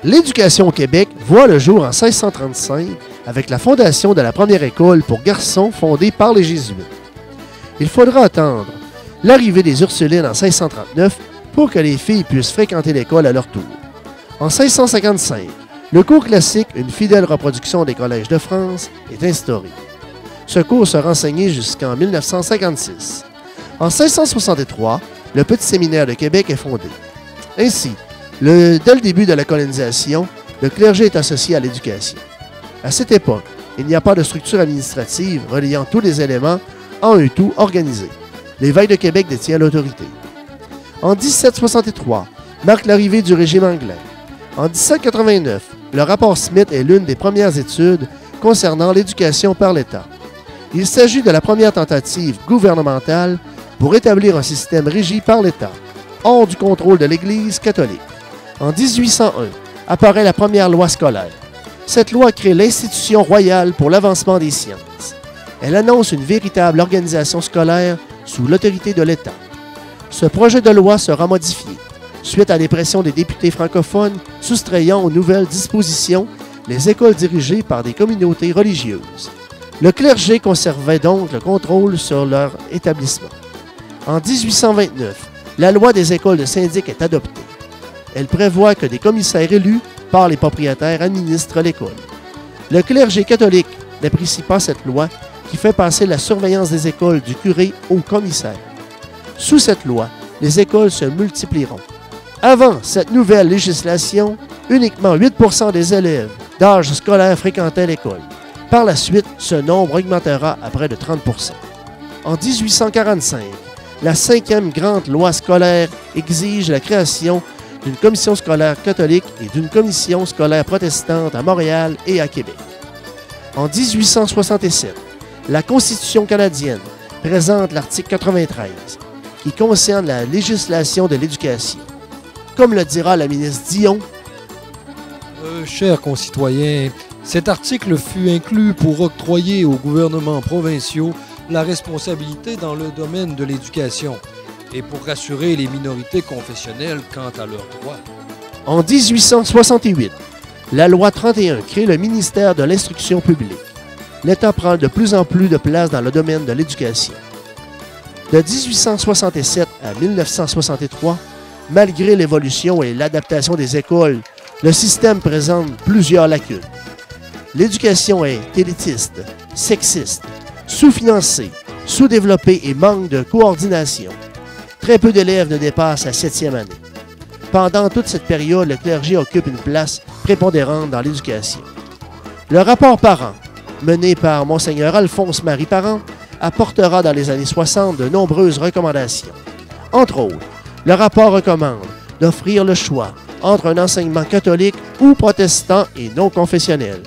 L'éducation au Québec voit le jour en 1635 avec la fondation de la première école pour garçons fondée par les Jésuites. Il faudra attendre l'arrivée des Ursulines en 1639 pour que les filles puissent fréquenter l'école à leur tour. En 1655, le cours classique, une fidèle reproduction des collèges de France, est instauré. Ce cours sera enseigné jusqu'en 1956. En 1663, le Petit Séminaire de Québec est fondé. Ainsi, dès le début de la colonisation, le clergé est associé à l'éducation. À cette époque, il n'y a pas de structure administrative reliant tous les éléments en un tout organisé. L'évêque de Québec détient l'autorité. En 1763, marque l'arrivée du régime anglais. En 1789, le rapport Smith est l'une des premières études concernant l'éducation par l'État. Il s'agit de la première tentative gouvernementale pour établir un système régi par l'État, hors du contrôle de l'Église catholique. En 1801, apparaît la première loi scolaire. Cette loi crée l'Institution royale pour l'avancement des sciences. Elle annonce une véritable organisation scolaire sous l'autorité de l'État. Ce projet de loi sera modifié, suite à des pressions des députés francophones soustrayant aux nouvelles dispositions les écoles dirigées par des communautés religieuses. Le clergé conservait donc le contrôle sur leur établissement. En 1829, la loi des écoles de syndic est adoptée. Elle prévoit que des commissaires élus par les propriétaires administrent l'école. Le clergé catholique n'apprécie pas cette loi qui fait passer la surveillance des écoles du curé au commissaire. Sous cette loi, les écoles se multiplieront. Avant cette nouvelle législation, uniquement 8% des élèves d'âge scolaire fréquentaient l'école. Par la suite, ce nombre augmentera à près de 30%. En 1845, la 5e grande loi scolaire exige la création d'une commission scolaire catholique et d'une commission scolaire protestante à Montréal et à Québec. En 1867, la Constitution canadienne présente l'article 93 qui concerne la législation de l'éducation. Comme le dira la ministre Dion, chers concitoyens, cet article fut inclus pour octroyer aux gouvernements provinciaux la responsabilité dans le domaine de l'éducation et pour rassurer les minorités confessionnelles quant à leurs droits. En 1868, la loi 31 crée le ministère de l'Instruction publique. L'État prend de plus en plus de place dans le domaine de l'éducation. De 1867 à 1963, malgré l'évolution et l'adaptation des écoles, le système présente plusieurs lacunes. L'éducation est élitiste, sexiste, sous-financée, sous-développée et manque de coordination. Très peu d'élèves ne dépassent la 7e année. Pendant toute cette période, le clergé occupe une place prépondérante dans l'éducation. Le rapport Parent, mené par Monseigneur Alphonse-Marie Parent, apportera dans les années 60 de nombreuses recommandations. Entre autres, le rapport recommande d'offrir le choix entre un enseignement catholique ou protestant et non confessionnel.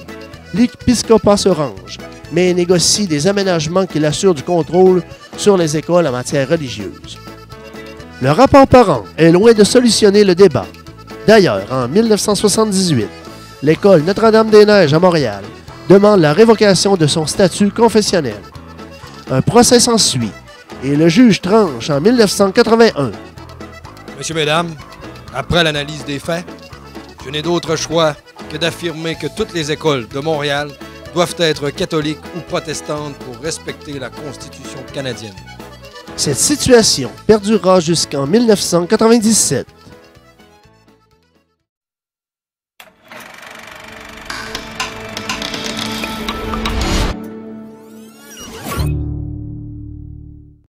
L'épiscopat se range, mais négocie des aménagements qui assurent du contrôle sur les écoles en matière religieuse. Le rapport Parent est loin de solutionner le débat. D'ailleurs, en 1978, l'école Notre-Dame-des-Neiges à Montréal demande la révocation de son statut confessionnel. Un procès s'ensuit et le juge tranche en 1981. Messieurs, mesdames, après l'analyse des faits, je n'ai d'autre choix que d'affirmer que toutes les écoles de Montréal doivent être catholiques ou protestantes pour respecter la Constitution canadienne. Cette situation perdurera jusqu'en 1997.